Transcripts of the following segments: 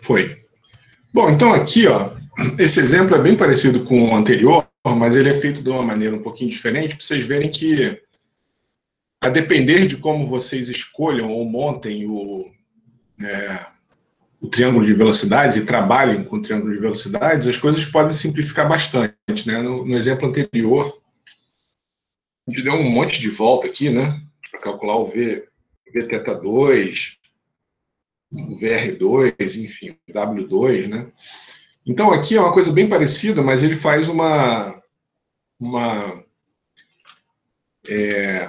Foi. Bom, então aqui, ó, esse exemplo é bem parecido com o anterior, mas ele é feito de uma maneira um pouquinho diferente, para vocês verem que, a depender de como vocês escolham ou montem o triângulo de velocidades e trabalhem com o triângulo de velocidades, as coisas podem simplificar bastante, né? No exemplo anterior, a gente deu um monte de volta aqui, né? Para calcular o Vθ2, o VR2, enfim, o W2, né? Então aqui é uma coisa bem parecida, mas ele faz uma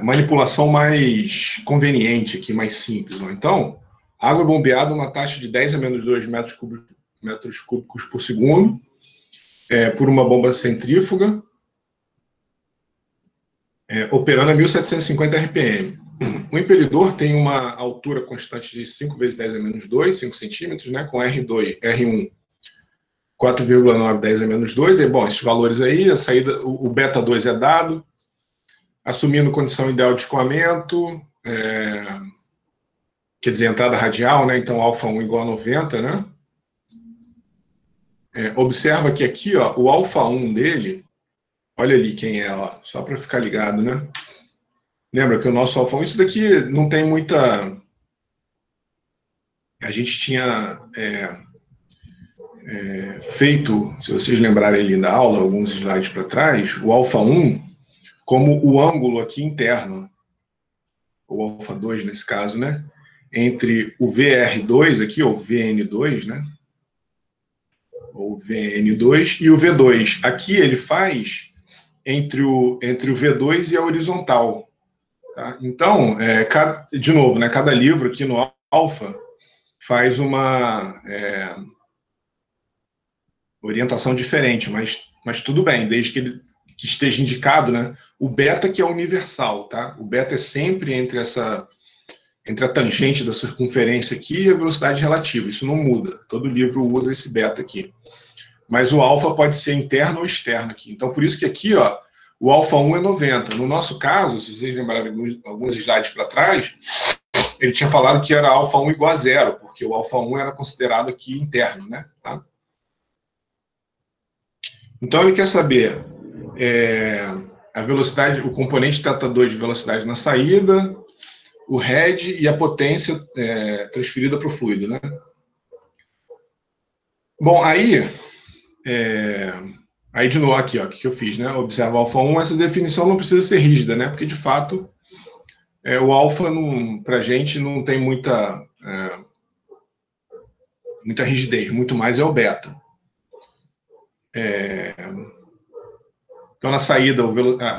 manipulação mais conveniente aqui, mais simples. Né? Então, a água é bombeada a uma taxa de 10 a menos 2 metros cúbicos por segundo, por uma bomba centrífuga, operando a 1.750 RPM. O impelidor tem uma altura constante de 5 vezes 10 a menos 2, 5 centímetros, né, com R1 4,9 10 a menos 2. Bom, esses valores aí, a saída, o beta 2 é dado, assumindo condição ideal de escoamento, quer dizer, entrada radial, né, então alfa 1 igual a 90, né? Observa que aqui, ó, o alfa 1 dele, olha ali quem é, ó, só para ficar ligado, né? Lembra que o nosso alfa 1, isso daqui não tem muita... A gente tinha feito, se vocês lembrarem ali da aula, alguns slides para trás, o alfa 1 como o ângulo aqui interno, ou alfa 2 nesse caso, né? Entre o VR2 aqui, ou VN2, né? Ou VN2 e o V2. Aqui ele faz entre o V2 e a horizontal. Tá? Então, de novo, né, cada livro aqui no alfa faz uma orientação diferente, mas tudo bem, desde que esteja indicado, né, o beta que é universal. Tá? O beta é sempre entre a tangente da circunferência aqui e a velocidade relativa. Isso não muda. Todo livro usa esse beta aqui. Mas o alfa pode ser interno ou externo aqui. Então, por isso que aqui, ó, o alfa 1 é 90. No nosso caso, se vocês lembrarem alguns slides para trás, ele tinha falado que era alfa 1 igual a zero, porque o alfa 1 era considerado aqui interno, né? Tá? Então, ele quer saber a velocidade, o componente θ2 de velocidade na saída, o head e a potência transferida para o fluido, né? Bom, aí de novo, aqui, ó, o que eu fiz, né? Observa o alfa 1, essa definição não precisa ser rígida, né? Porque, de fato, o alfa, para a gente, não tem muita rigidez, muito mais é o beta. Então, na saída,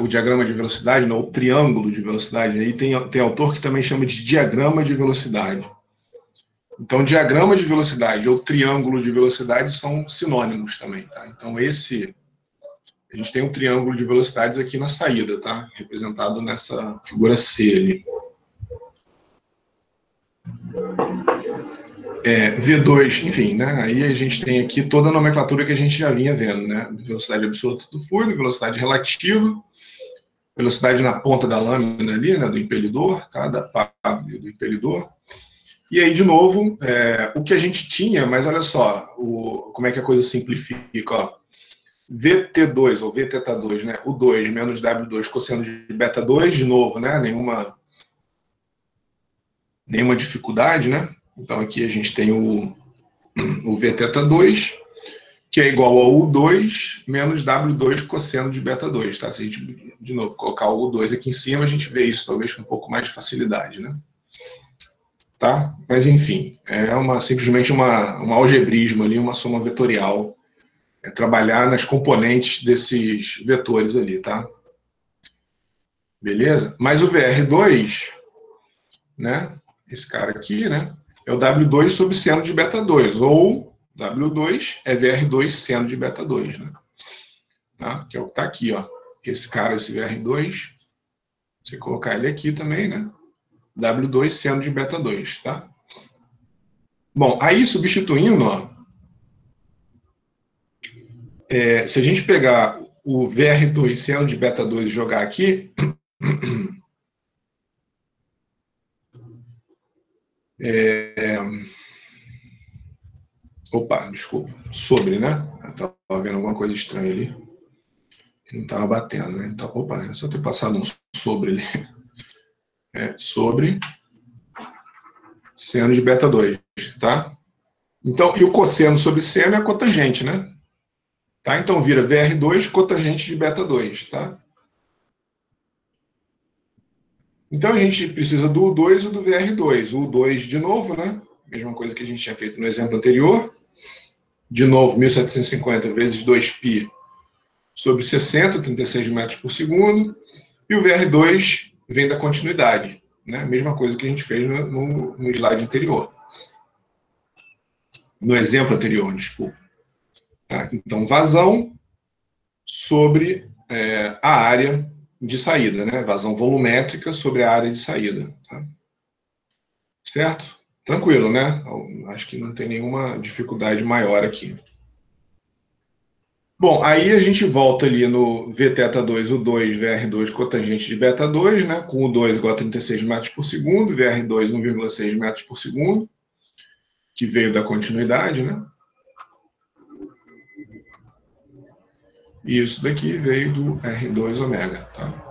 o diagrama de velocidade, não, o triângulo de velocidade, aí tem autor que também chama de diagrama de velocidade. Então, diagrama de velocidade ou triângulo de velocidade são sinônimos também, tá? Então, a gente tem um triângulo de velocidades aqui na saída, tá? Representado nessa figura C ali. V2, enfim, né? Aí a gente tem aqui toda a nomenclatura que a gente já vinha vendo, né? Velocidade absoluta do fluido, velocidade relativa, velocidade na ponta da lâmina ali, né? Do impelidor, tá? Da pá do impelidor. E aí, de novo, o que a gente tinha, mas olha só, como é que a coisa simplifica, ó. VT2, ou Vθ2, né? O 2 menos W2 cosseno de beta 2, de novo, né? Nenhuma dificuldade, né? Então, aqui a gente tem o Vθ2, que é igual ao U2 menos W2 cosseno de beta 2, tá? Se a gente, de novo, colocar o U2 aqui em cima, a gente vê isso talvez com um pouco mais de facilidade, né? Tá? Mas, enfim, simplesmente uma algebrismo ali, uma soma vetorial, trabalhar nas componentes desses vetores ali, tá? Beleza? Mas o VR2, né? Esse cara aqui, né? É o W2 sob seno de beta 2, ou W2 é VR2 seno de beta 2, né? Tá? Que é o que está aqui, ó. Esse cara, esse VR2, você colocar ele aqui também, né? W2 seno de beta 2, tá? Bom, aí substituindo, ó, se a gente pegar o VR2 seno de beta 2 e jogar aqui, Opa, desculpa. Sobre, né? Eu estava vendo alguma coisa estranha ali. Não estava batendo, né? Então, opa, é só ter passado um sobre ali. Sobre seno de beta 2, tá? Então, e o cosseno sobre seno é a cotangente, né? Tá? Então vira VR2 cotangente de beta 2, tá? Então a gente precisa do U2 e do VR2. O U2 de novo, né? Mesma coisa que a gente tinha feito no exemplo anterior. De novo, 1750 vezes 2π sobre 60, 36 metros por segundo. E o VR2 vem da continuidade, né? Mesma coisa que a gente fez no slide anterior. No exemplo anterior, desculpa. Tá? Então, vazão sobre a área de saída, né? Vazão volumétrica sobre a área de saída. Tá? Certo? Tranquilo, né? Acho que não tem nenhuma dificuldade maior aqui. Bom, aí a gente volta ali no Vθ2, U2, VR2 cotangente de beta 2, né? Com U2 igual a 36 metros por segundo, VR2 1,6 metros por segundo, que veio da continuidade, né? E isso daqui veio do R2 ômega, tá?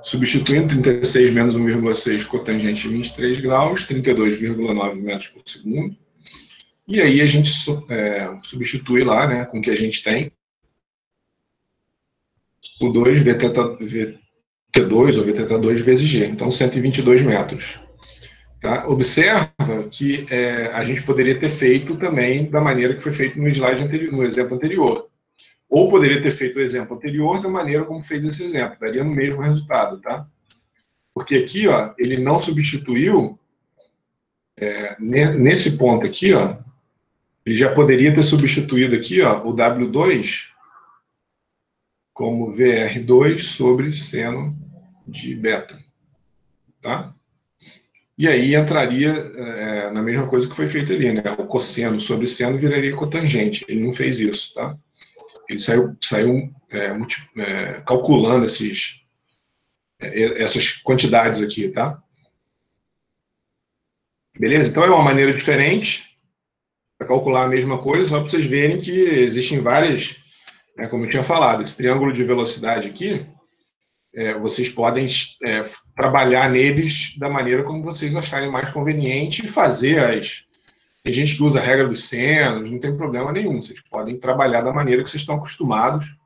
Substituindo 36 menos 1,6 cotangente de 23 graus, 32,9 metros por segundo. E aí a gente substitui lá, né, com o que a gente tem, o 2 VT2 ou VT2 vezes G, então 122 metros. Tá? Observa que a gente poderia ter feito também da maneira que foi feito no slide anterior, no exemplo anterior. Ou poderia ter feito o exemplo anterior da maneira como fez esse exemplo, daria no mesmo resultado, tá? Porque aqui, ó, ele não substituiu, nesse ponto aqui, ó, ele já poderia ter substituído aqui, ó, o W2 como VR2 sobre seno de beta, tá? E aí entraria na mesma coisa que foi feito ali, né? O cosseno sobre seno viraria cotangente. Ele não fez isso, tá? Ele saiu calculando essas quantidades aqui, tá? Beleza? Então é uma maneira diferente para calcular a mesma coisa, só para vocês verem que existem várias, como eu tinha falado, esse triângulo de velocidade aqui, vocês podem trabalhar neles da maneira como vocês acharem mais conveniente e fazer Tem gente que usa a regra dos senos, não tem problema nenhum. Vocês podem trabalhar da maneira que vocês estão acostumados,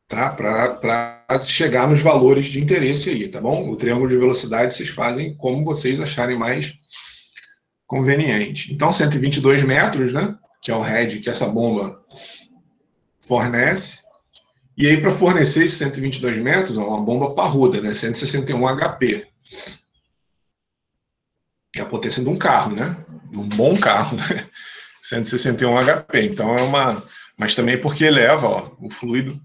tá? Para chegar nos valores de interesse aí, tá bom? O triângulo de velocidade vocês fazem como vocês acharem mais conveniente. Então, 122 metros, né? Que é o head que essa bomba fornece. E aí, para fornecer esses 122 metros, é uma bomba parruda, né? 161 HP. Que é a potência de um carro, né? De um bom carro, né? 161 HP. Então, é uma... Mas também porque eleva, ó, o fluido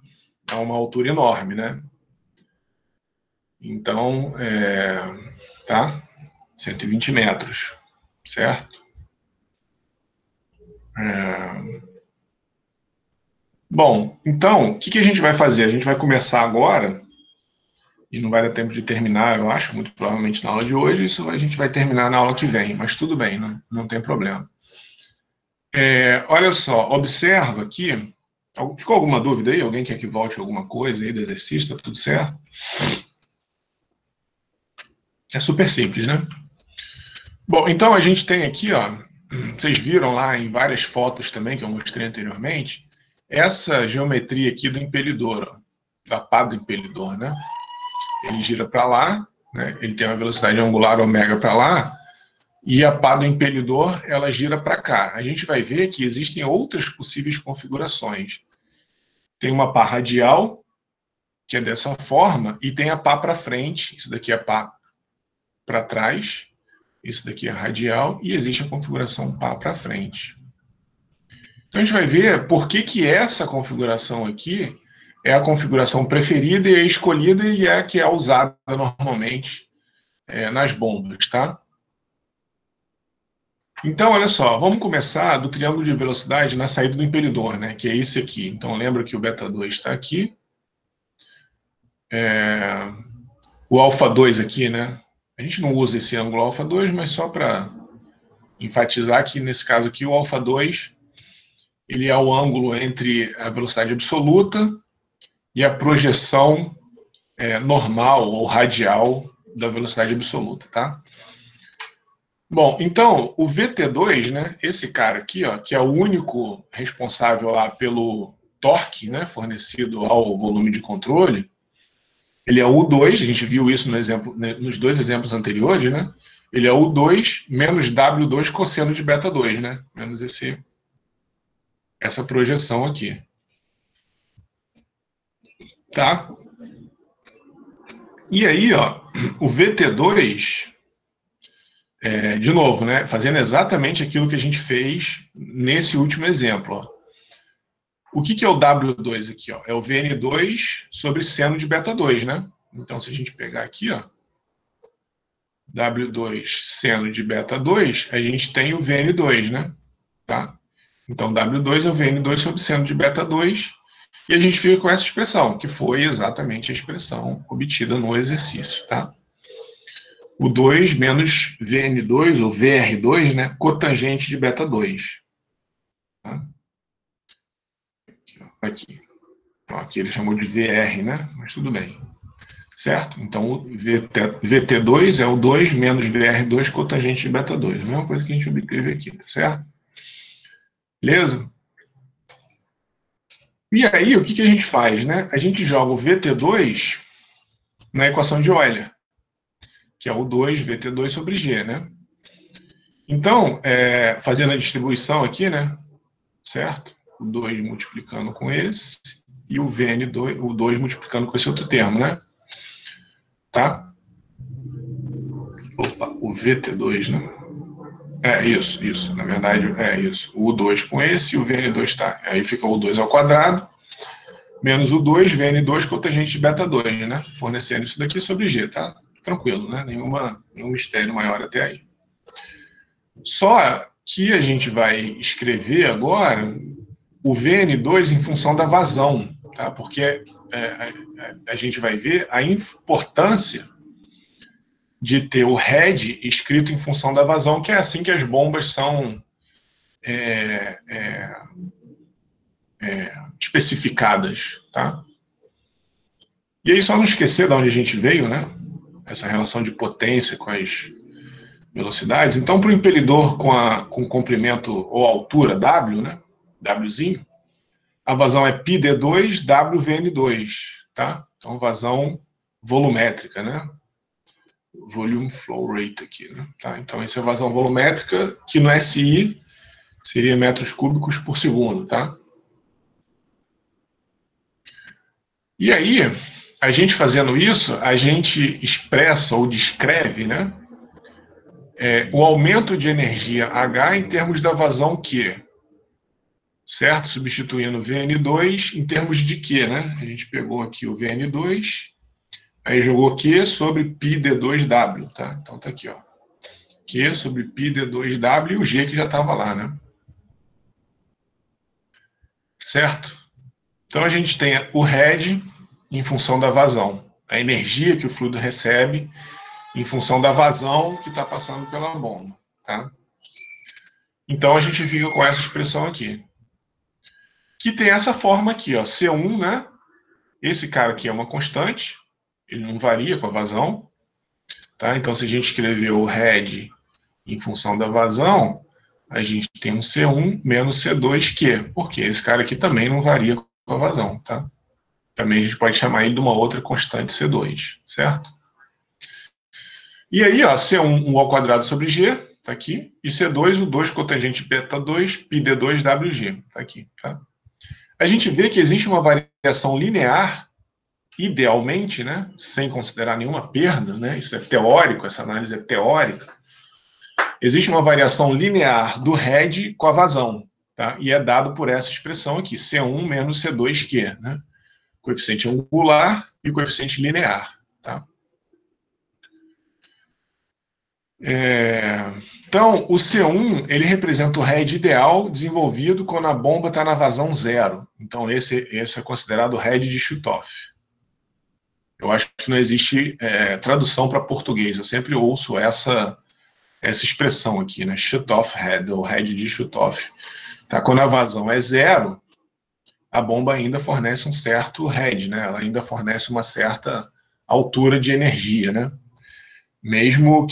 a uma altura enorme, né? Então, tá? 120 metros, certo? Bom, então, o que a gente vai fazer? A gente vai começar agora, e não vai dar tempo de terminar, eu acho, muito provavelmente na aula de hoje, isso a gente vai terminar na aula que vem, mas tudo bem, não tem problema. Olha só, observa aqui, ficou alguma dúvida aí? Alguém quer que volte alguma coisa aí do exercício? Tá tudo certo? É super simples, né? Bom, então a gente tem aqui, ó, vocês viram lá em várias fotos também que eu mostrei anteriormente, essa geometria aqui do impelidor, ó, da pá do impelidor, né? Ele gira para lá, né? Ele tem uma velocidade angular ômega para lá, e a pá do impelidor ela gira para cá. A gente vai ver que existem outras possíveis configurações. Tem uma pá radial, que é dessa forma, e tem a pá para frente, isso daqui é a pá para trás, isso daqui é radial, e existe a configuração pá para frente. Então a gente vai ver por que essa configuração aqui é a configuração preferida e é escolhida e é a que é usada normalmente nas bombas, tá? Então, olha só, vamos começar do triângulo de velocidade na saída do impelidor, né? Que é esse aqui. Então, lembra que o beta 2 está aqui. O alfa 2 aqui, né? A gente não usa esse ângulo alfa 2, mas só para enfatizar que, nesse caso aqui, o alfa2 ele é o ângulo entre a velocidade absoluta e a projeção normal ou radial da velocidade absoluta, tá? Bom, então, o VT2, né, esse cara aqui, ó, que é o único responsável lá pelo torque, né, fornecido ao volume de controle, ele é o U2, a gente viu isso no exemplo, nos dois exemplos anteriores, né? Ele é o U2 menos W2 cosseno de beta 2, né? Menos essa projeção aqui. Tá? E aí, ó, o VT2, de novo, né? Fazendo exatamente aquilo que a gente fez nesse último exemplo, ó. O que é o W2 aqui? Ó? É o Vn2 sobre seno de beta 2, né? Então, se a gente pegar aqui, ó, W2 seno de beta 2, a gente tem o Vn2, né? Tá? Então, W2 é o Vn2 sobre seno de beta 2, e a gente fica com essa expressão, que foi exatamente a expressão obtida no exercício, tá? O 2 menos Vn2, ou Vr2, né? Cotangente de beta 2. Tá? Aqui. Aqui ele chamou de VR, né? Mas tudo bem. Certo? Então, o VT2 é o 2 menos VR2 cotangente de beta 2. A mesma coisa que a gente obteve aqui, tá certo? Beleza? E aí, o que a gente faz, né? A gente joga o VT2 na equação de Euler, que é o 2 VT2 sobre G, né? Então, fazendo a distribuição aqui, né? Certo? O 2 multiplicando com esse e o Vn2, o 2 multiplicando com esse outro termo, né? Tá? Opa, o VT2, né? Isso. Na verdade, é isso. O U2 com esse e o Vn2 tá. Aí fica o 2 ao quadrado, menos o 2, Vn2 cotangente de beta 2, né? Fornecendo isso daqui sobre G, tá? Tranquilo, né? Nenhum mistério maior até aí. Só que a gente vai escrever agora o Vn2 em função da vazão, tá? Porque a gente vai ver a importância de ter o head escrito em função da vazão, que é assim que as bombas são especificadas, tá? E aí, só não esquecer de onde a gente veio, né? Essa relação de potência com as velocidades. Então, para o impelidor com comprimento ou altura W, né? Wzinho, a vazão é πd2 WVN2, tá? Então, vazão volumétrica, né? Volume flow rate aqui, né? Tá? Então, essa é a vazão volumétrica, que no SI seria metros cúbicos por segundo, tá? E aí, a gente fazendo isso, a gente expressa ou descreve, né? O aumento de energia H em termos da vazão Q, certo? Substituindo o Vn2 em termos de Q, né? A gente pegou aqui o Vn2, aí jogou Q sobre πd2W, tá? Então tá aqui, ó. Q sobre πd2W e o G que já estava lá, né? Certo? Então a gente tem o head em função da vazão, a energia que o fluido recebe em função da vazão que está passando pela bomba, tá? Então a gente fica com essa expressão aqui, que tem essa forma aqui, ó, C1, né? Esse cara aqui é uma constante, ele não varia com a vazão, tá? Então, se a gente escrever o head em função da vazão, a gente tem um C1 menos C2Q, porque esse cara aqui também não varia com a vazão, tá? Também a gente pode chamar ele de uma outra constante C2, certo? E aí, ó, C1, 1 ao quadrado sobre G, tá aqui, e C2, o 2 cotangente beta 2, πd2WG, tá aqui, tá? A gente vê que existe uma variação linear, idealmente, né, sem considerar nenhuma perda, né, isso é teórico, essa análise é teórica, existe uma variação linear do head com a vazão, tá? E é dado por essa expressão aqui, C1 menos C2Q, né? Coeficiente angular e coeficiente linear, tá? Então, o C1, ele representa o head ideal desenvolvido quando a bomba está na vazão zero. Então, esse é considerado o head de Chutoff. Eu acho que não existe tradução para português. Eu sempre ouço essa essa expressão aqui, né? Shutoff head, ou head de shutoff. Tá? Quando a vazão é zero, a bomba ainda fornece um certo head, né? Ela ainda fornece uma certa altura de energia, né? Mesmo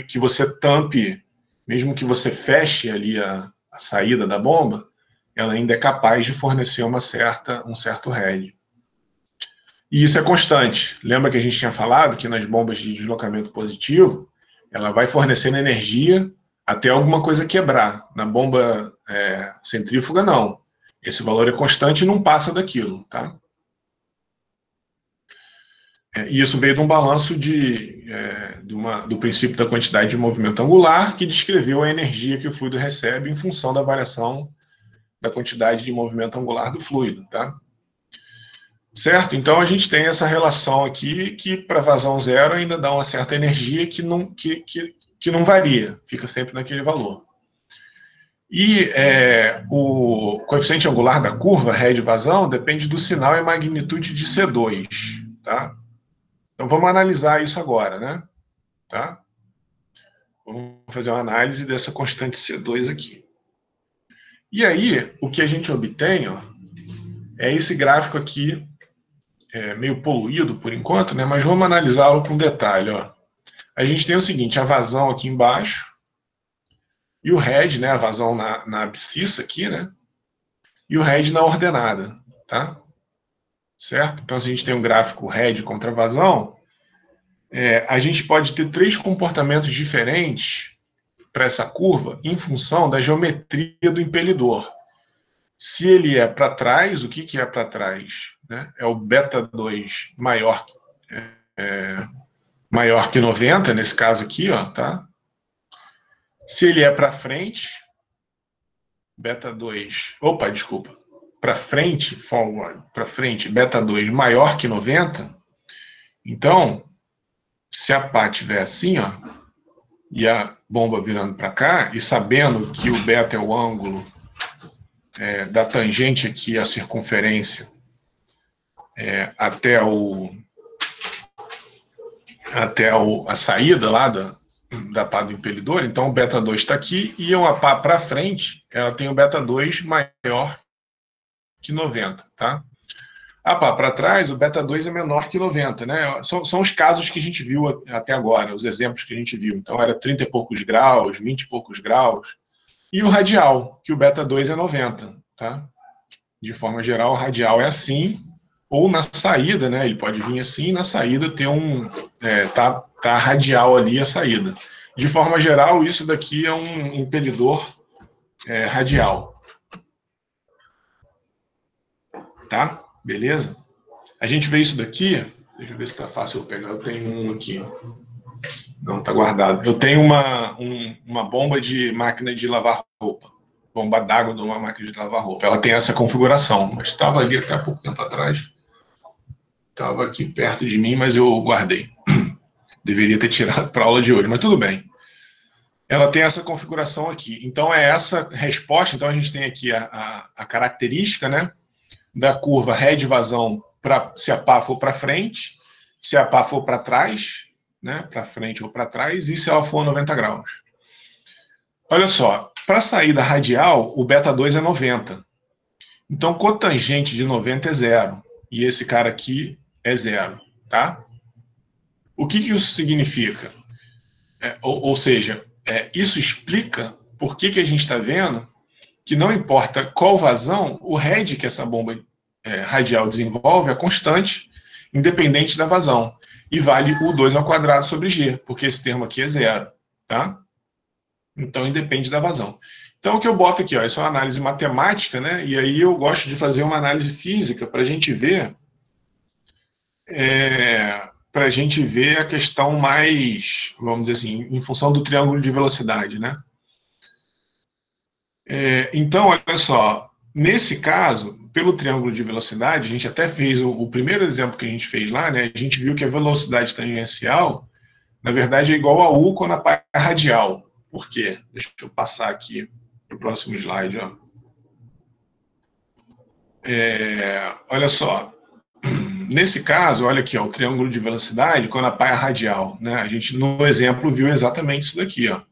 que você tampe, mesmo que você feche ali a saída da bomba, ela ainda é capaz de fornecer um certo head. E isso é constante. Lembra que a gente tinha falado que nas bombas de deslocamento positivo, ela vai fornecendo energia até alguma coisa quebrar. Na bomba centrífuga, não. Esse valor é constante e não passa daquilo, tá? E isso veio de um balanço do princípio da quantidade de movimento angular, que descreveu a energia que o fluido recebe em função da variação da quantidade de movimento angular do fluido, tá? Certo? Então, a gente tem essa relação aqui que, para vazão zero, ainda dá uma certa energia que não varia, fica sempre naquele valor. E o coeficiente angular da curva, ré de vazão, depende do sinal e magnitude de C2, tá? Então, vamos analisar isso agora, né? Tá? Vamos fazer uma análise dessa constante C2 aqui. E aí, o que a gente obtém, ó, é esse gráfico aqui, meio poluído por enquanto, né? Mas vamos analisá-lo com detalhe, ó. A gente tem o seguinte, a vazão aqui embaixo, e o head, né? A vazão na abscissa aqui, né? E o head na ordenada, tá? Certo? Então, se a gente tem um gráfico head contra vazão, a gente pode ter três comportamentos diferentes para essa curva em função da geometria do impelidor. Se ele é para trás, o que é para trás? Né? É o beta 2 maior que 90, nesse caso aqui, ó, tá? Se ele é para frente, beta 2, opa, desculpa, para frente, forward, para frente, beta 2 maior que 90, então, se a pá estiver assim, ó, e a bomba virando para cá, e sabendo que o beta é o ângulo da tangente aqui, a circunferência, até a saída lá da pá do impelidor, então o beta 2 está aqui, e a pá para frente, ela tem o beta 2 maior que 90, tá? A pá para trás, o beta 2 é menor que 90, né? São os casos que a gente viu até agora, os exemplos que a gente viu. Então, era 30 e poucos graus, 20 e poucos graus. E o radial, que o beta 2 é 90, tá? De forma geral, o radial é assim, ou na saída, né? Ele pode vir assim, e na saída ter tá radial ali a saída. De forma geral, isso daqui é um impelidor radial. Tá? Beleza? A gente vê isso daqui, deixa eu ver se está fácil eu pegar, eu tenho um aqui. Não, está guardado. Eu tenho uma bomba de máquina de lavar roupa. Bomba d'água de uma máquina de lavar roupa. Ela tem essa configuração, mas estava ali até há pouco tempo atrás. Estava aqui perto de mim, mas eu guardei. Deveria ter tirado para a aula de hoje, mas tudo bem. Ela tem essa configuração aqui. Então, é essa resposta. Então, a gente tem aqui a característica, né, da curva ré de vazão se a pá for para frente, se a pá for para trás, né, para frente ou para trás, e se ela for 90 graus. Olha só, para a saída radial, o beta 2 é 90. Então, cotangente de 90 é zero. E esse cara aqui é zero, tá? O que isso significa? Ou seja, isso explica por que a gente está vendo que não importa qual vazão, o head que essa bomba radial desenvolve é constante, independente da vazão. E vale o 2 ao quadrado sobre G, porque esse termo aqui é zero, tá? Então, independe da vazão. Então, o que eu boto aqui, ó, isso é uma análise matemática, né? E aí eu gosto de fazer uma análise física para a gente ver a questão mais, vamos dizer assim, em função do triângulo de velocidade, né? Então, olha só, nesse caso, pelo triângulo de velocidade, a gente até fez o primeiro exemplo que a gente fez lá, né? A gente viu que a velocidade tangencial, na verdade, é igual a U quando a pá é radial. Por quê? Deixa eu passar aqui para o próximo slide, ó. Olha só. nesse caso, olha aqui, ó, o triângulo de velocidade, quando a pá é radial, né? A gente, no exemplo, viu exatamente isso daqui, ó.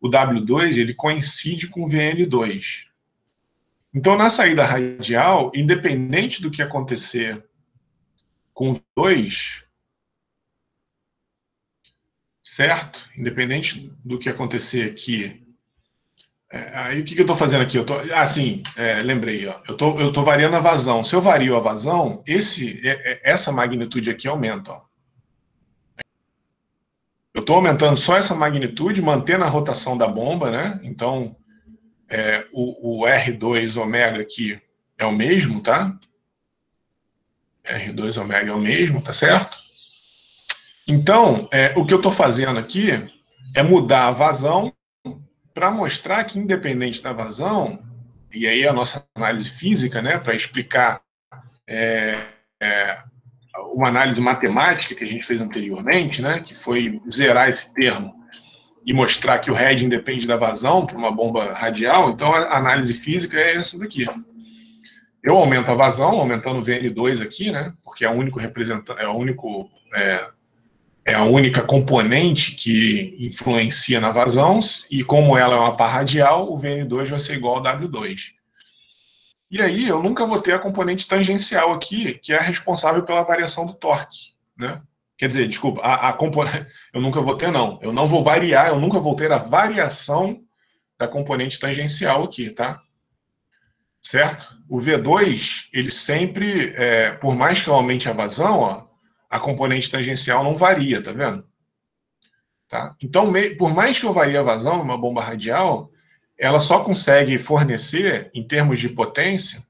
O W2, ele coincide com o VN2. Então, na saída radial, independente do que acontecer com o V2, certo? Independente do que acontecer aqui. Aí o que eu estou fazendo aqui? Lembrei, ó. Eu tô variando a vazão. Se eu vario a vazão, essa magnitude aqui aumenta. Ó. Eu estou aumentando só essa magnitude, mantendo a rotação da bomba, né? Então, o R2 ômega aqui é o mesmo, tá? R2 ômega é o mesmo, tá certo? Então, o que eu estou fazendo aqui é mudar a vazão para mostrar que, independente da vazão, e aí a nossa análise física, né, para explicar uma análise matemática que a gente fez anteriormente, né, que foi zerar esse termo e mostrar que o head independe da vazão para uma bomba radial. Então, a análise física é essa daqui. Eu aumento a vazão, aumentando o VN2 aqui, né, porque é o único representante, é a única componente que influencia na vazão, e como ela é uma pá radial, o VN2 vai ser igual ao W2. E aí eu nunca vou ter a componente tangencial aqui, que é a responsável pela variação do torque, né? Quer dizer, desculpa, a componente, eu nunca vou ter, não. Eu não vou variar, eu nunca vou ter a variação da componente tangencial aqui, tá? Certo? O V2, ele sempre, por mais que eu aumente a vazão, ó, a componente tangencial não varia, tá vendo? Tá? Então, por mais que eu varie a vazão numa bomba radial, ela só consegue fornecer, em termos de potência,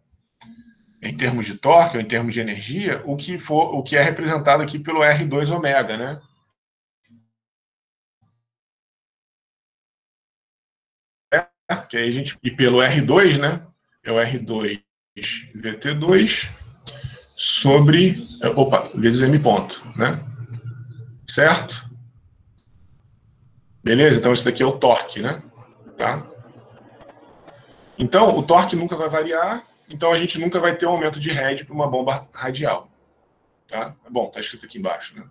em termos de torque, ou em termos de energia, o que é representado aqui pelo R2 ômega, né? Que aí e pelo R2, né? É o R2 VT2 sobre, vezes M ponto, né? Certo? Beleza? Então, isso daqui é o torque, né? Tá? Então, o torque nunca vai variar, então a gente nunca vai ter um aumento de head para uma bomba radial. Tá? Bom, está escrito aqui embaixo, né?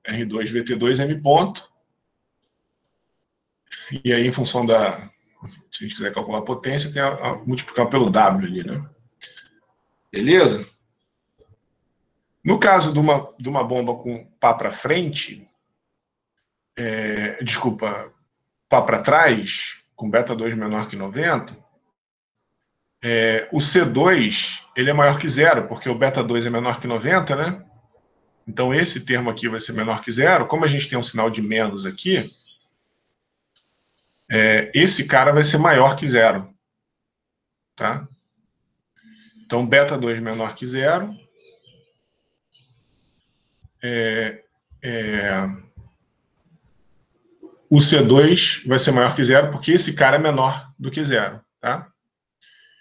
R2 VT2 M ponto. E aí, em função da... Se a gente quiser calcular a potência, tem a multiplicar pelo W ali, né? Beleza? No caso de uma bomba com pá para frente, pá para trás, com beta 2 menor que 90, o C2 ele é maior que zero, porque o beta 2 é menor que 90, né? Então, esse termo aqui vai ser menor que zero. Como a gente tem um sinal de menos aqui, esse cara vai ser maior que zero. Tá? Então, beta 2 menor que zero. O C2 vai ser maior que zero, porque esse cara é menor do que zero. Tá?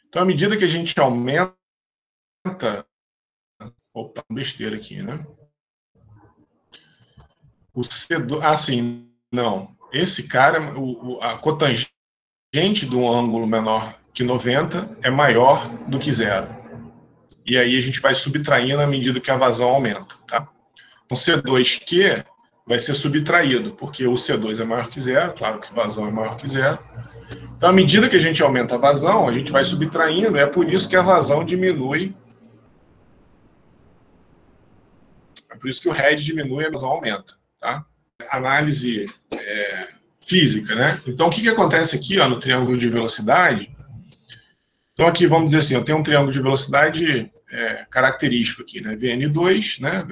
Então, à medida que a gente aumenta... Opa, besteira aqui, né? O C2... sim, não. Esse cara, a cotangente de um ângulo menor que 90 é maior do que zero. E aí a gente vai subtraindo à medida que a vazão aumenta. Tá? Então, C2Q vai ser subtraído, porque o C2 é maior que zero, claro que a vazão é maior que zero. Então, à medida que a gente aumenta a vazão, a gente vai subtraindo, é por isso que a vazão diminui. É por isso que o head diminui e a vazão aumenta. Tá? Análise física, né? Então, o que acontece aqui, ó, no triângulo de velocidade? Então, aqui, vamos dizer assim, eu tenho um triângulo de velocidade característico aqui, né? Vn2, né?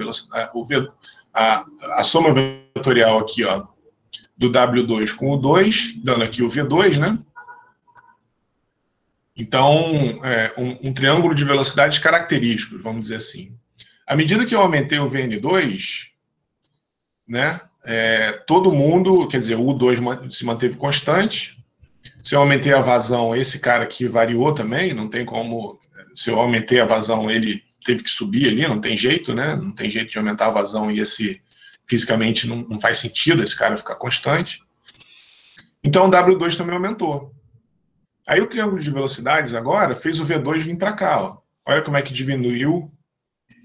A soma vetorial aqui, ó, do W2 com o 2, dando aqui o V2, né? Então, um triângulo de velocidades característicos, vamos dizer assim. À medida que eu aumentei o Vn2, né? Todo mundo, quer dizer, o U2 se manteve constante. Se eu aumentei a vazão, esse cara aqui variou também, não tem como... Se eu aumentei a vazão, ele teve que subir ali, não tem jeito, né? Não tem jeito de aumentar a vazão e fisicamente não faz sentido esse cara ficar constante. Então o W2 também aumentou. Aí o triângulo de velocidades agora fez o V2 vir para cá. Ó. Olha como é que diminuiu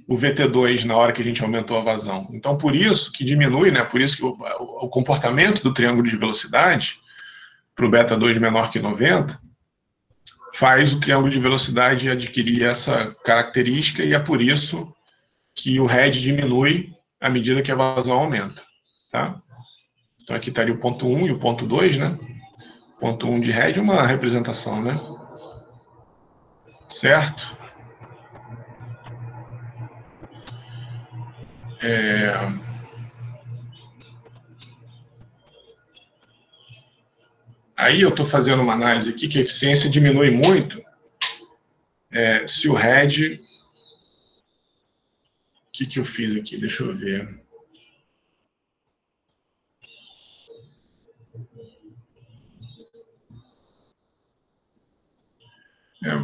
o VT2 na hora que a gente aumentou a vazão. Então, por isso que diminui, né? Por isso que o comportamento do triângulo de velocidade para o beta 2 menor que 90 faz o triângulo de velocidade adquirir essa característica, e é por isso que o head diminui à medida que a vazão aumenta, tá? Então aqui estaria o ponto 1 e o ponto 2, né? O ponto 1 de head é uma representação, né? Certo? Aí eu estou fazendo uma análise aqui que a eficiência diminui muito se o head... O que eu fiz aqui? Deixa eu ver.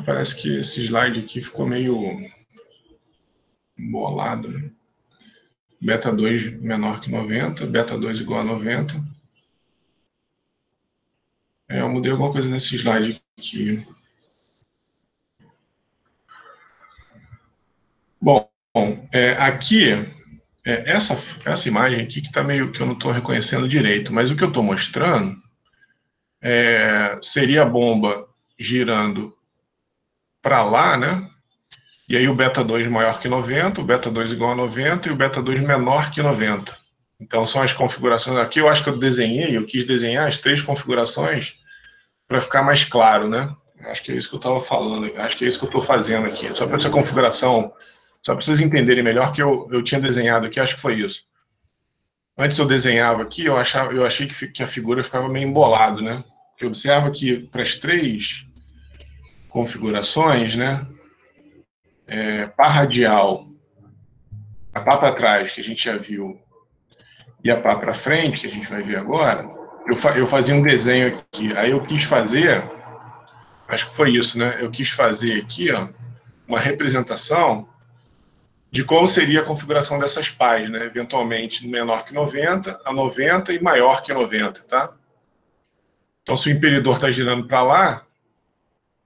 Parece que esse slide aqui ficou meio embolado, né? Beta 2 menor que 90, beta 2 igual a 90. Eu mudei alguma coisa nesse slide aqui. Bom, aqui, essa imagem aqui que está meio que eu não estou reconhecendo direito, mas o que eu estou mostrando seria a bomba girando para lá, né? E aí o beta 2 maior que 90, o beta 2 igual a 90 e o beta 2 menor que 90. Então são as configurações aqui. Eu acho que eu quis desenhar as 3 configurações para ficar mais claro, né? Acho que é isso que eu estava falando, acho que é isso que eu estou fazendo aqui. Só para essa configuração, só para vocês entenderem melhor que eu tinha desenhado aqui, acho que foi isso. Antes eu desenhava aqui, eu achei que a figura ficava meio embolado, né? Porque observa que para as 3 configurações, né? Pá radial, a pá para trás, que a gente já viu, e a pá para frente, que a gente vai ver agora, eu fazia um desenho aqui. Aí eu quis fazer, acho que foi isso, né? Eu quis fazer aqui, ó, uma representação de como seria a configuração dessas pás, né? Eventualmente menor que 90, a 90 e maior que 90, tá? Então, se o impelidor está girando para lá,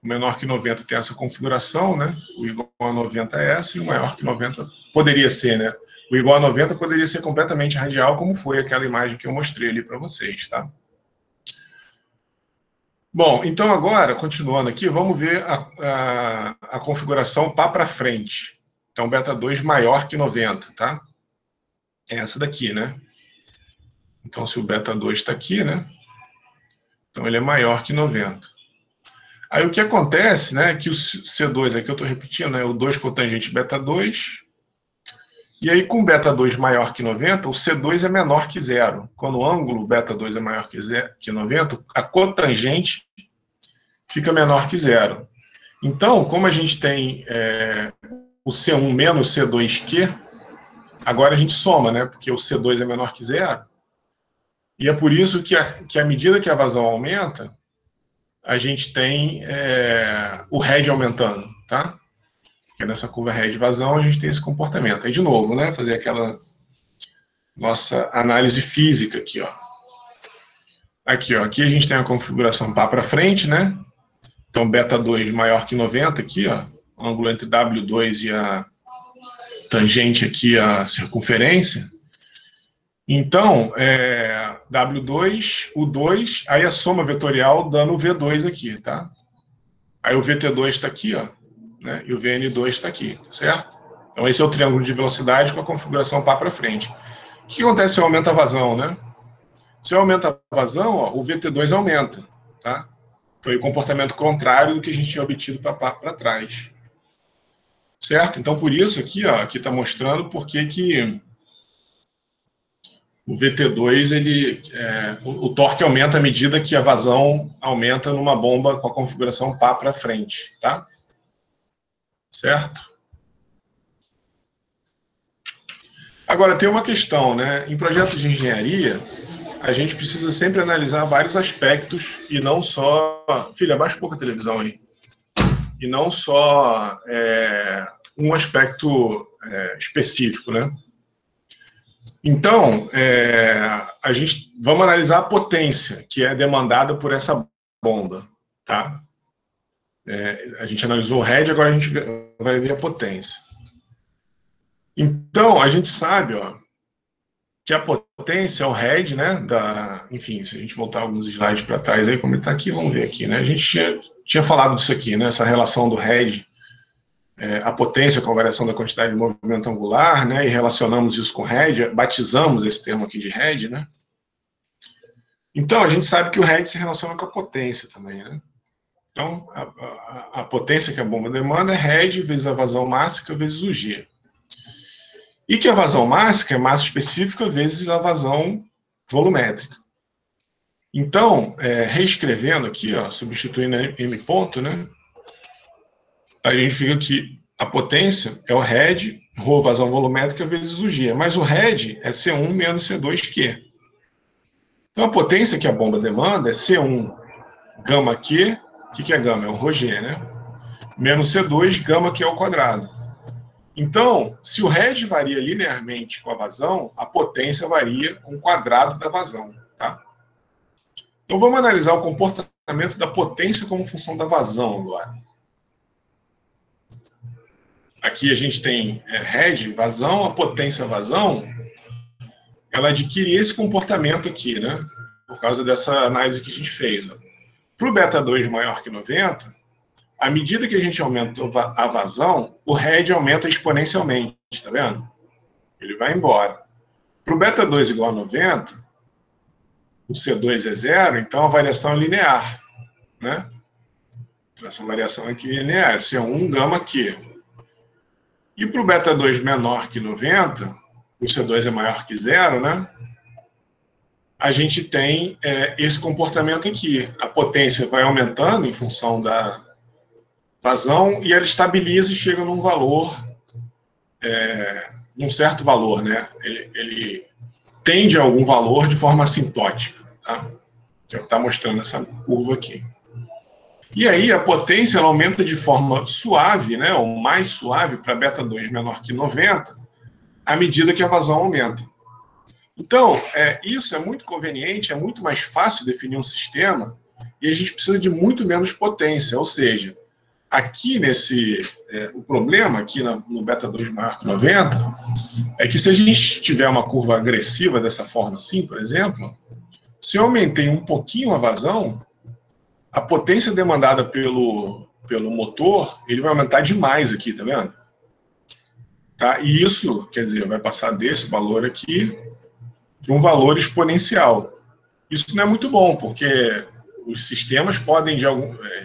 o menor que 90 tem essa configuração, né? O igual a 90 é essa, e o maior que 90 poderia ser, né? O igual a 90 poderia ser completamente radial, como foi aquela imagem que eu mostrei ali para vocês, tá? Bom, então agora, continuando aqui, vamos ver a configuração pá para frente. Então, beta 2 maior que 90, tá? É essa daqui, né? Então, se o beta 2 está aqui, né? Então, ele é maior que 90. Aí, o que acontece, né? Que o C2, aqui eu estou repetindo, né? O 2 cotangente beta 2. E aí, com beta 2 maior que 90, o C2 é menor que zero. Quando o ângulo beta 2 é maior que 90, a cotangente fica menor que zero. Então, como a gente tem o C1 menos C2Q, agora a gente soma, né? Porque o C2 é menor que zero. E é por isso que à medida que a vazão aumenta, a gente tem o head aumentando, tá? Porque nessa curva head vazão a gente tem esse comportamento. Aí, de novo, né? Fazer aquela nossa análise física aqui, ó. Aqui, ó. Aqui a gente tem a configuração pá para frente, né? Então, beta 2 maior que 90 aqui, ó. O ângulo entre W2 e a tangente aqui, a circunferência. Então, W2, o 2, aí a soma vetorial dando o V2 aqui, tá? Aí o VT2 está aqui, ó, né? E o VN2 está aqui, certo? Então esse é o triângulo de velocidade com a configuração pá para frente. O que acontece se eu aumento a vazão, né? Se eu aumento a vazão, ó, o VT2 aumenta, tá? Foi o comportamento contrário do que a gente tinha obtido para trás. Certo? Então, por isso aqui, ó, aqui está mostrando por que o VT2, o torque aumenta à medida que a vazão aumenta numa bomba com a configuração pá para frente, tá? Certo? Agora, tem uma questão, né? Em projetos de engenharia, a gente precisa sempre analisar vários aspectos e não só... Filha, abaixa um pouco a televisão aí. E não só um aspecto específico, né? Então, vamos analisar a potência que é demandada por essa bomba, tá? A gente analisou o head, agora a gente vai ver a potência. Então, a gente sabe, ó, que a potência é o head, né, enfim, se a gente voltar alguns slides para trás aí, como ele está aqui, vamos ver aqui, né, a gente tinha falado disso aqui, né, essa relação do head, a potência com a variação da quantidade de movimento angular, né, e relacionamos isso com head, batizamos esse termo aqui de head, né. Então, a gente sabe que o head se relaciona com a potência também, né. Então, a potência que a bomba demanda é head vezes a vazão máxima vezes o G. E que a vazão máxima é massa específica vezes a vazão volumétrica. Então, reescrevendo aqui, ó, substituindo M ponto, né, a gente fica que a potência é o head, ρ vazão volumétrica vezes o G. Mas o head é C1 menos C2Q. Então, a potência que a bomba demanda é C1 gama Q. O que é gama? É o ρg, né? Menos C2 gama Q ao quadrado. Então, se o head varia linearmente com a vazão, a potência varia com o quadrado da vazão. Tá? Então, vamos analisar o comportamento da potência como função da vazão agora. Aqui a gente tem head, vazão, a potência vazão, ela adquire esse comportamento aqui, né? Por causa dessa análise que a gente fez. Para o beta 2 maior que 90, à medida que a gente aumenta a vazão, o head aumenta exponencialmente, tá vendo? Ele vai embora. Para o beta 2 igual a 90, o C2 é zero, então a variação é linear, né? Então, essa variação aqui é linear, C1 gama Q. E para o beta 2 menor que 90, o C2 é maior que zero, né? A gente tem esse comportamento aqui. A potência vai aumentando em função da vazão e ela estabiliza e chega num valor, num certo valor, né? Ele tende a algum valor de forma assintótica, tá? Que é o que está mostrando essa curva aqui. E aí a potência ela aumenta de forma suave, né? Ou mais suave para beta 2 menor que 90, à medida que a vazão aumenta. Então, isso é muito conveniente, é muito mais fácil definir um sistema e a gente precisa de muito menos potência, ou seja, aqui o problema aqui no beta 2 maior que 90 é que se a gente tiver uma curva agressiva dessa forma assim, por exemplo, se eu aumentei um pouquinho a vazão, a potência demandada pelo motor, ele vai aumentar demais aqui, tá vendo? Tá? E isso, quer dizer, vai passar desse valor aqui para um valor exponencial. Isso não é muito bom, porque os sistemas podem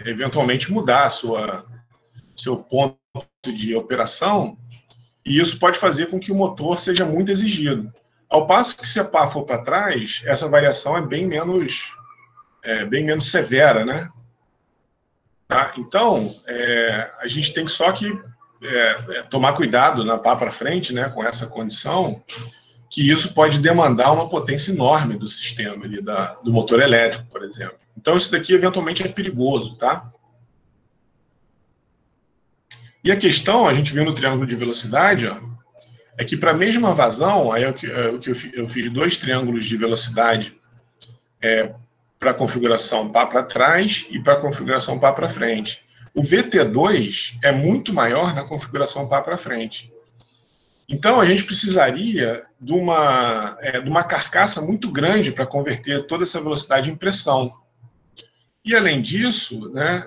eventualmente mudar seu ponto de operação e isso pode fazer com que o motor seja muito exigido. Ao passo que se a pá for para trás, essa variação é bem menos severa, né? Tá? Então, a gente tem só que tomar cuidado na pá para frente, né, com essa condição, que isso pode demandar uma potência enorme do sistema ali, do motor elétrico, por exemplo. Então, isso daqui eventualmente é perigoso, tá? E a questão, a gente viu no triângulo de velocidade, ó, é que para a mesma vazão, aí eu fiz dois triângulos de velocidade para a configuração pá para trás e para a configuração pá para frente. O VT2 é muito maior na configuração pá para frente. Então, a gente precisaria de uma carcaça muito grande para converter toda essa velocidade em pressão. E, além disso, né,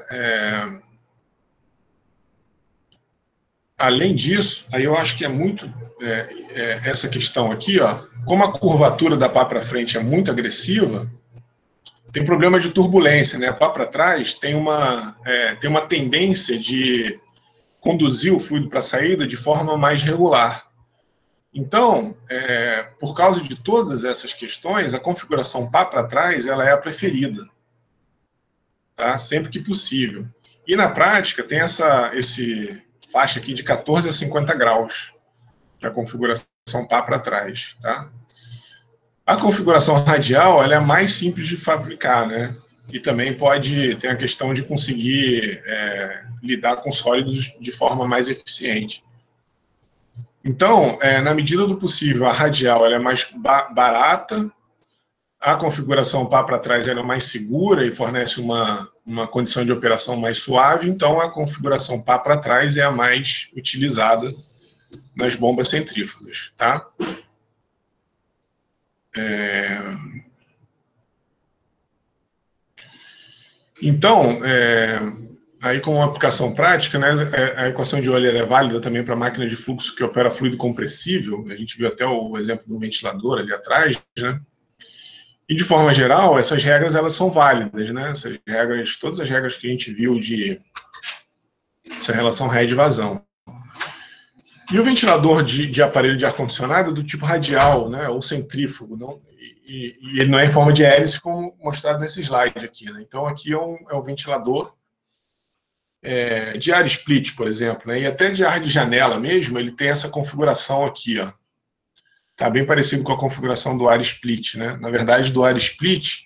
aí eu acho que é muito essa questão aqui, ó, como a curvatura da pá para frente é muito agressiva, tem problema de turbulência, né? A pá para trás tem uma tendência de conduzir o fluido para a saída de forma mais regular. Então, por causa de todas essas questões, a configuração pá para trás ela é a preferida, tá? Sempre que possível. E na prática tem esse faixa aqui de 14 a 50 graus para a configuração pá para trás, tá? A configuração radial ela é mais simples de fabricar, né? E também tem a questão de conseguir lidar com sólidos de forma mais eficiente. Então, na medida do possível, a radial ela é mais barata, a configuração pá para trás ela é mais segura e fornece uma condição de operação mais suave, então a configuração pá para trás é a mais utilizada nas bombas centrífugas, tá? Então, aí com uma aplicação prática, né, a equação de Euler é válida também para máquina de fluxo que opera fluido compressível. A gente viu até o exemplo do ventilador ali atrás, né? E de forma geral, essas regras elas são válidas, né? Essas regras, todas as regras que a gente viu de essa relação ré-de-vazão. E o ventilador de aparelho de ar-condicionado é do tipo radial, né, ou centrífugo, não, e ele não é em forma de hélice, como mostrado nesse slide aqui. Né? Então, aqui é um ventilador de ar split, por exemplo, né, e até de ar de janela mesmo, ele tem essa configuração aqui. Está bem parecido com a configuração do ar split. Né? Na verdade, do ar split,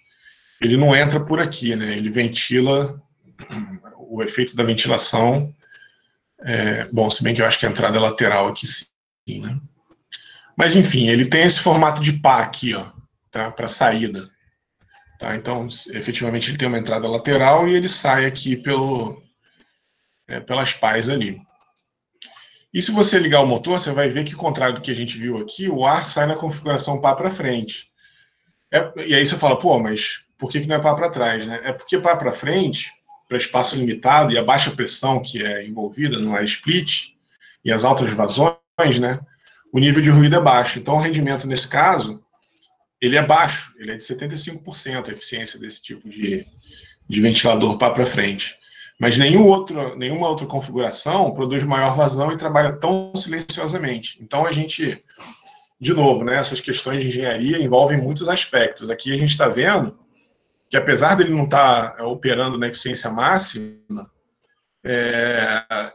ele não entra por aqui, né? Ele ventila, o efeito da ventilação. Bom, se bem que eu acho que a entrada é lateral aqui sim, né? Mas enfim, ele tem esse formato de pá aqui, ó, tá? Para saída. Tá? Então, efetivamente, ele tem uma entrada lateral e ele sai aqui pelas pás ali. E se você ligar o motor, você vai ver que, ao contrário do que a gente viu aqui, o ar sai na configuração pá para frente. E aí você fala, pô, mas por que não é pá para trás? Né? É porque pá para frente, para espaço limitado e a baixa pressão que é envolvida no ar split e as altas vazões, né, o nível de ruído é baixo. Então, o rendimento, nesse caso, ele é baixo, ele é de 75% a eficiência desse tipo de ventilador pá para frente. Mas nenhuma outra configuração produz maior vazão e trabalha tão silenciosamente. Então, a gente, de novo, né, essas questões de engenharia envolvem muitos aspectos. Aqui a gente está vendo que, apesar dele não estar operando na eficiência máxima,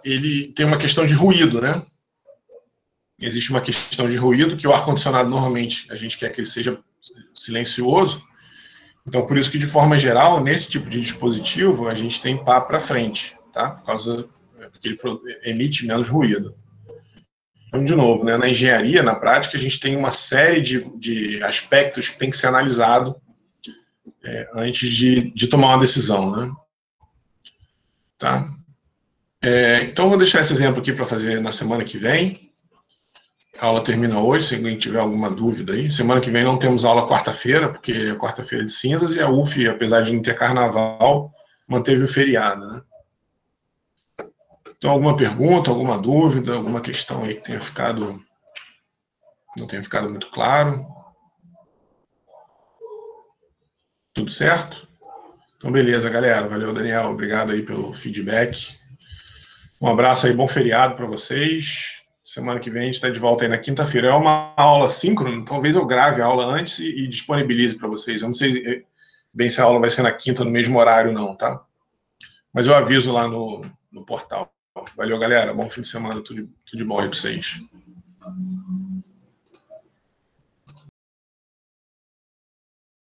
ele tem uma questão de ruído, né? Existe uma questão de ruído que o ar-condicionado, normalmente, a gente quer que ele seja silencioso. Então, por isso que, de forma geral, nesse tipo de dispositivo, a gente tem pá para frente, tá? Porque ele emite menos ruído. Então, de novo, né, na engenharia, na prática, a gente tem uma série de aspectos que tem que ser analisado antes de tomar uma decisão, né? Tá? Então, eu vou deixar esse exemplo aqui para fazer na semana que vem. A aula termina hoje, se alguém tiver alguma dúvida aí. Semana que vem não temos aula quarta-feira, porque é quarta-feira de cinzas, e a UF, apesar de não ter carnaval, manteve o feriado, né? Então, alguma pergunta, alguma dúvida, alguma questão aí que não tenha ficado muito claro? Tudo certo? Então, beleza, galera. Valeu, Daniel. Obrigado aí pelo feedback. Um abraço aí, bom feriado para vocês. Semana que vem a gente está de volta aí na quinta-feira. É uma aula síncrona, talvez eu grave a aula antes e disponibilize para vocês. Eu não sei bem se a aula vai ser na quinta, no mesmo horário, não, tá? Mas eu aviso lá no portal. Valeu, galera. Bom fim de semana. Tudo de bom aí para vocês.